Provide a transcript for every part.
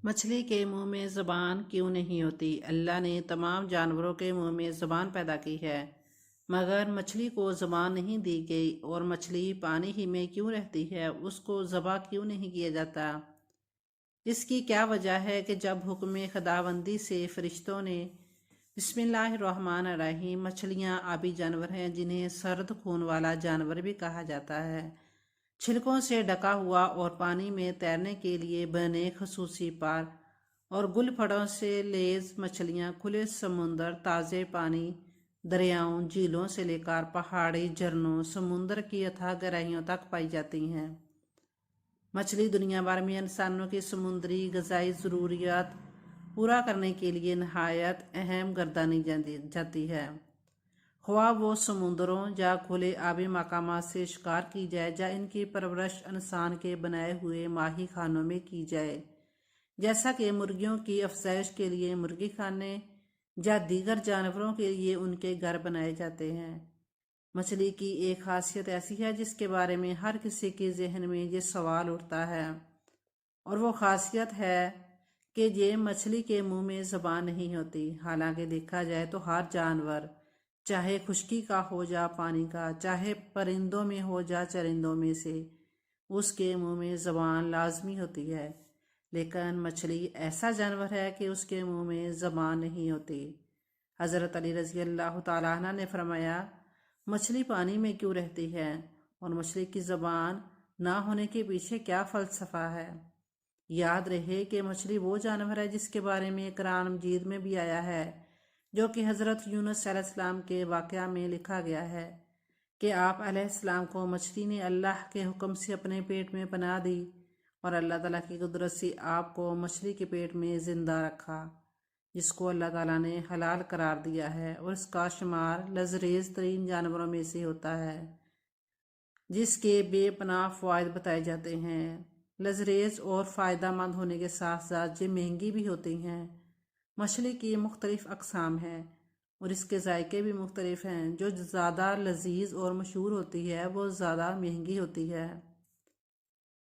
مچھلی کے منہ میں زبان کیوں نہیں ہوتی؟ اللہ نے تمام جانوروں کے منہ میں زبان پیدا کی ہے، مگر مچھلی کو زبان نہیں دی گئی۔ اور مچھلی پانی ہی میں کیوں رہتی ہے؟ اس کو ذبح کیوں نہیں کیا جاتا؟ اس کی کیا وجہ ہے کہ جب حکم خداوندی سے فرشتوں نے بسم اللہ الرحمن الرحیم، مچھلیاں آبی جانور ہیں جنہیں سرد خون والا جانور بھی کہا جاتا ہے، چھلکوں سے ڈھکا ہوا اور پانی میں تیرنے کے لیے بنے خصوصی پار اور گل پھڑوں سے لیز مچھلیاں کھلے سمندر، تازے پانی، دریاؤں، جھیلوں سے لے کر پہاڑی جھرنوں، سمندر کی اتھاہ گہرائیوں تک پائی جاتی ہیں۔ مچھلی دنیا بھر میں انسانوں کی سمندری غذائی ضروریات پورا کرنے کے لیے نہایت اہم گردانی جاتی ہے، خواہ وہ سمندروں یا کھلے آبی مقامات سے شکار کی جائے یا ان کی پرورش انسان کے بنائے ہوئے ماہی خانوں میں کی جائے، جیسا کہ مرغیوں کی افزائش کے لیے مرغی خانے یا دیگر جانوروں کے لیے ان کے گھر بنائے جاتے ہیں۔ مچھلی کی ایک خاصیت ایسی ہے جس کے بارے میں ہر کسی کے ذہن میں یہ سوال اٹھتا ہے، اور وہ خاصیت ہے کہ یہ مچھلی کے منہ میں زبان نہیں ہوتی۔ حالانکہ دیکھا جائے تو ہر جانور، چاہے خشکی کا ہو یا پانی کا، چاہے پرندوں میں ہو یا چرندوں میں سے، اس کے منہ میں زبان لازمی ہوتی ہے، لیکن مچھلی ایسا جانور ہے کہ اس کے منہ میں زبان نہیں ہوتی۔ حضرت علی رضی اللہ تعالیٰ عنہ نے فرمایا، مچھلی پانی میں کیوں رہتی ہے اور مچھلی کی زبان نہ ہونے کے پیچھے کیا فلسفہ ہے؟ یاد رہے کہ مچھلی وہ جانور ہے جس کے بارے میں قرآن مجید میں بھی آیا ہے، جو کہ حضرت یونس علیہ السلام کے واقعہ میں لکھا گیا ہے کہ آپ علیہ السلام کو مچھلی نے اللہ کے حکم سے اپنے پیٹ میں پناہ دی، اور اللہ تعالیٰ کی قدرت سے آپ کو مچھلی کے پیٹ میں زندہ رکھا، جس کو اللہ تعالیٰ نے حلال قرار دیا ہے، اور اس کا شمار لذریذ ترین جانوروں میں سے ہوتا ہے، جس کے بے پناہ فوائد بتائے جاتے ہیں۔ لذریذ اور فائدہ مند ہونے کے ساتھ ساتھ یہ مہنگی بھی ہوتی ہیں۔ مچھلی کی مختلف اقسام ہیں اور اس کے ذائقے بھی مختلف ہیں، جو زیادہ لذیذ اور مشہور ہوتی ہے وہ زیادہ مہنگی ہوتی ہے۔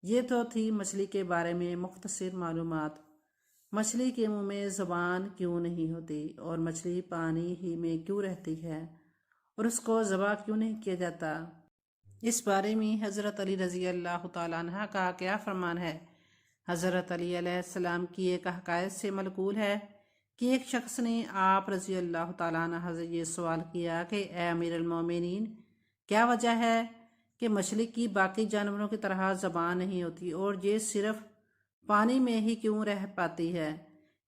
یہ تو تھی مچھلی کے بارے میں مختصر معلومات۔ مچھلی کے منہ میں زبان کیوں نہیں ہوتی اور مچھلی پانی ہی میں کیوں رہتی ہے اور اس کو ذبح کیوں نہیں کیا جاتا؟ اس بارے میں حضرت علی رضی اللہ تعالیٰ عنہ کا کیا فرمان ہے؟ حضرت علی علیہ السلام کی ایک حکایت سے منقول ہے کہ ایک شخص نے آپ رضی اللہ تعالیٰ عنہ سے یہ سوال کیا کہ اے امیر المومنین، کیا وجہ ہے کہ مچھلی کی باقی جانوروں کی طرح زبان نہیں ہوتی اور یہ صرف پانی میں ہی کیوں رہ پاتی ہے؟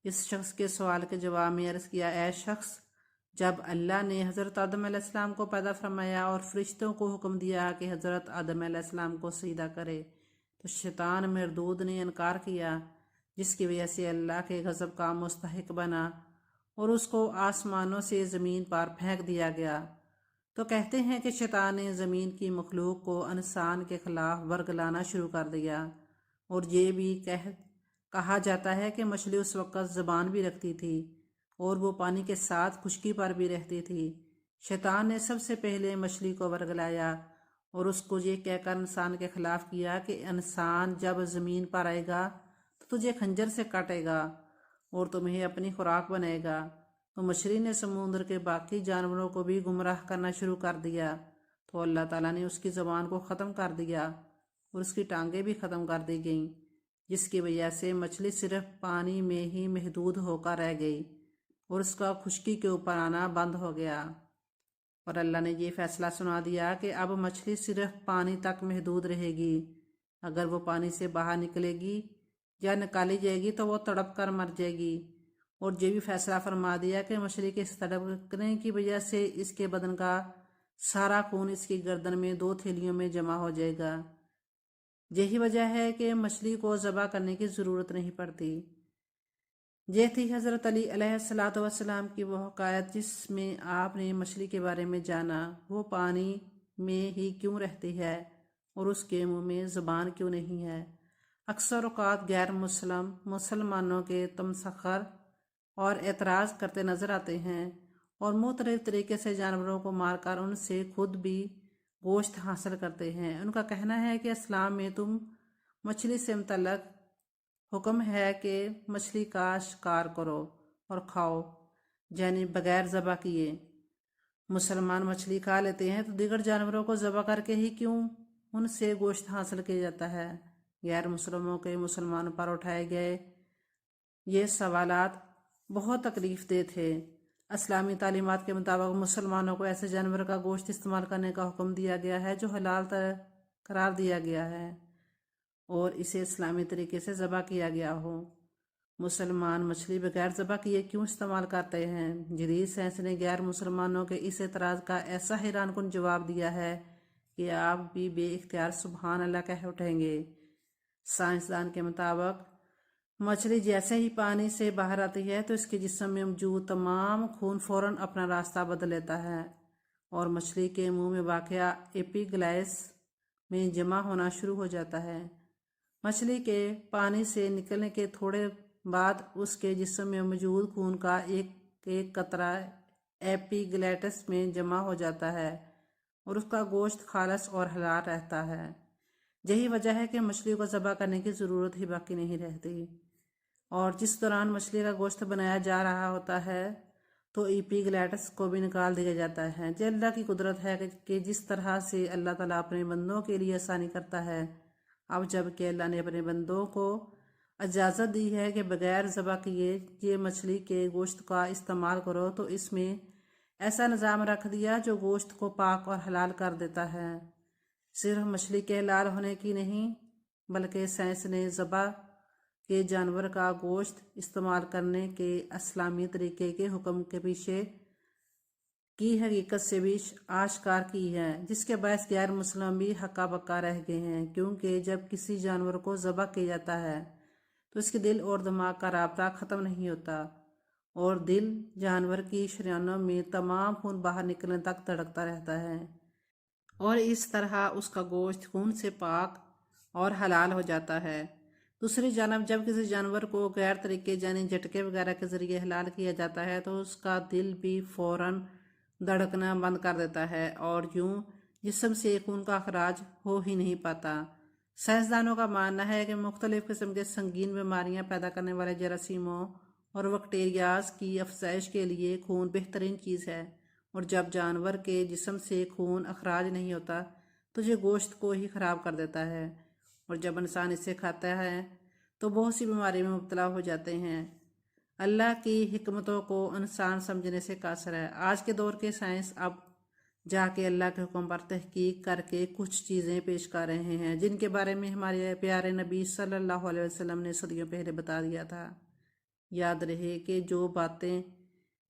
اس شخص کے سوال کے جواب میں عرض کیا، اے شخص، جب اللہ نے حضرت آدم علیہ السلام کو پیدا فرمایا اور فرشتوں کو حکم دیا کہ حضرت آدم علیہ السلام کو سجدہ کرے، تو شیطان مردود نے انکار کیا، جس کی وجہ سے اللہ کے غضب کا مستحق بنا اور اس کو آسمانوں سے زمین پر پھینک دیا گیا۔ تو کہتے ہیں کہ شیطان نے زمین کی مخلوق کو انسان کے خلاف ورگلانا شروع کر دیا، اور یہ بھی کہا جاتا ہے کہ مچھلی اس وقت زبان بھی رکھتی تھی اور وہ پانی کے ساتھ خشکی پر بھی رہتی تھی۔ شیطان نے سب سے پہلے مچھلی کو ورگلایا اور اس کو یہ کہہ کر انسان کے خلاف کیا کہ انسان جب زمین پر آئے گا تو تجھے خنجر سے کاٹے گا اور تمہیں اپنی خوراک بنائے گا۔ تو مچھلی نے سمندر کے باقی جانوروں کو بھی گمراہ کرنا شروع کر دیا، تو اللہ تعالیٰ نے اس کی زبان کو ختم کر دیا اور اس کی ٹانگیں بھی ختم کر دی گئیں، جس کی وجہ سے مچھلی صرف پانی میں ہی محدود ہو کر رہ گئی اور اس کا خشکی کے اوپر آنا بند ہو گیا۔ اور اللہ نے یہ فیصلہ سنا دیا کہ اب مچھلی صرف پانی تک محدود رہے گی، اگر وہ پانی سے باہر نکلے گی یا نکالی جائے گی تو وہ تڑپ کر مر جائے گی۔ اور یہ بھی فیصلہ فرما دیا کہ مچھلی کے اس تڑپنے کی وجہ سے اس کے بدن کا سارا خون اس کی گردن میں 2 تھیلیوں میں جمع ہو جائے گا۔ یہی وجہ ہے کہ مچھلی کو ذبح کرنے کی ضرورت نہیں پڑتی۔ یہ تھی حضرت علی علیہ السلام کی وہ حکایت جس میں آپ نے مچھلی کے بارے میں جانا، وہ پانی میں ہی کیوں رہتی ہے اور اس کے منہ میں زبان کیوں نہیں ہے۔ اکثر اوقات غیر مسلمانوں کے تمسخر اور اعتراض کرتے نظر آتے ہیں اور مختلف طریقے سے جانوروں کو مار کر ان سے خود بھی گوشت حاصل کرتے ہیں۔ ان کا کہنا ہے کہ اسلام میں تم مچھلی سے متعلق حکم ہے کہ مچھلی کا شکار کرو اور کھاؤ، یعنی بغیر ذبح کیے۔ مسلمان مچھلی کھا لیتے ہیں تو دیگر جانوروں کو ذبح کر کے ہی کیوں ان سے گوشت حاصل کیا جاتا ہے؟ غیر مسلموں کے مسلمانوں پر اٹھائے گئے یہ سوالات بہت تکلیف دہ تھے۔ اسلامی تعلیمات کے مطابق مسلمانوں کو ایسے جانور کا گوشت استعمال کرنے کا حکم دیا گیا ہے جو حلال قرار دیا گیا ہے اور اسے اسلامی طریقے سے ذبح کیا گیا ہو۔ مسلمان مچھلی بغیر ذبح کیے کیوں استعمال کرتے ہیں؟ جدید سائنس نے غیر مسلمانوں کے اس اعتراض کا ایسا حیران کن جواب دیا ہے کہ آپ بھی بے اختیار سبحان اللہ کہہ اٹھیں گے۔ سائنسدان کے مطابق مچھلی جیسے ہی پانی سے باہر آتی ہے تو اس کے جسم میں موجود تمام خون فوراً اپنا راستہ بدل لیتا ہے اور مچھلی کے منہ میں واقع ایپیگلیس میں جمع ہونا شروع ہو جاتا ہے۔ مچھلی کے پانی سے نکلنے کے تھوڑے بعد اس کے جسم میں موجود خون کا ایک قطرہ ایپیگلیٹس میں جمع ہو جاتا ہے اور اس کا گوشت خالص اور حلال رہتا ہے۔ یہی وجہ ہے کہ مچھلی کو ذبح کرنے کی ضرورت ہی باقی نہیں رہتی، اور جس دوران مچھلی کا گوشت بنایا جا رہا ہوتا ہے تو ایپیگلیٹس کو بھی نکال دیا جاتا ہے۔ یہ اللہ کی قدرت ہے کہ جس طرح سے اللہ تعالیٰ اپنے بندوں کے لیے آسانی کرتا ہے۔ اب جب کہ اللہ نے اپنے بندوں کو اجازت دی ہے کہ بغیر ذبح کیے یہ مچھلی کے گوشت کا استعمال کرو تو اس میں ایسا نظام رکھ دیا جو گوشت کو پاک اور حلال کر دیتا ہے۔ صرف مچھلی کے حلال ہونے کی نہیں بلکہ سائنس نے ذبح کے جانور کا گوشت استعمال کرنے کے اسلامی طریقے کے حکم کے پیچھے کی حقیقت سے بھی آشکار کی ہے، جس کے باعث غیر مسلم بھی ہکا بکا رہ گئے ہیں، کیونکہ جب کسی جانور کو ذبح کیا جاتا ہے تو اس کے دل اور دماغ کا رابطہ ختم نہیں ہوتا اور دل جانور کی شریانوں میں تمام خون باہر نکلنے تک دھڑکتا رہتا ہے اور اس طرح اس کا گوشت خون سے پاک اور حلال ہو جاتا ہے۔ دوسری جانب جب کسی جانور کو غیر طریقے یعنی جھٹکے وغیرہ کے ذریعے حلال کیا جاتا ہے تو اس کا دل بھی فوراً دھڑکنا بند کر دیتا ہے اور یوں جسم سے خون کا اخراج ہو ہی نہیں پاتا۔ سائنسدانوں کا ماننا ہے کہ مختلف قسم کے سنگین بیماریاں پیدا کرنے والے جراثیموں اور بیکٹیریاز کی افزائش کے لیے خون بہترین چیز ہے، اور جب جانور کے جسم سے خون اخراج نہیں ہوتا تو یہ گوشت کو ہی خراب کر دیتا ہے، اور جب انسان اسے کھاتا ہے تو بہت سی بیماری میں مبتلا ہو جاتے ہیں۔ اللہ کی حکمتوں کو انسان سمجھنے سے قاصر ہے۔ آج کے دور کے سائنس اب جا کے اللہ کے حکم پر تحقیق کر کے کچھ چیزیں پیش کر رہے ہیں جن کے بارے میں ہمارے پیارے نبی صلی اللہ علیہ وسلم نے صدیوں پہلے بتا دیا تھا۔ یاد رہے کہ جو باتیں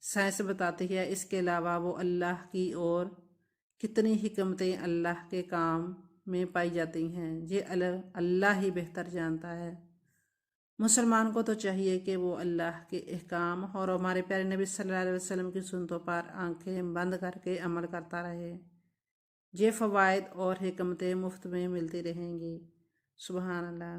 سائنس بتاتی ہے اس کے علاوہ وہ اللہ کی اور کتنی حکمتیں اللہ کے کام میں پائی جاتی ہیں، یہ اللہ ہی بہتر جانتا ہے۔ مسلمان کو تو چاہیے کہ وہ اللہ کے احکام اور ہمارے پیارے نبی صلی اللہ علیہ وسلم کی سنتوں پر آنکھیں بند کر کے عمل کرتا رہے۔ یہ فوائد اور حکمتیں مفت میں ملتی رہیں گی۔ سبحان اللہ۔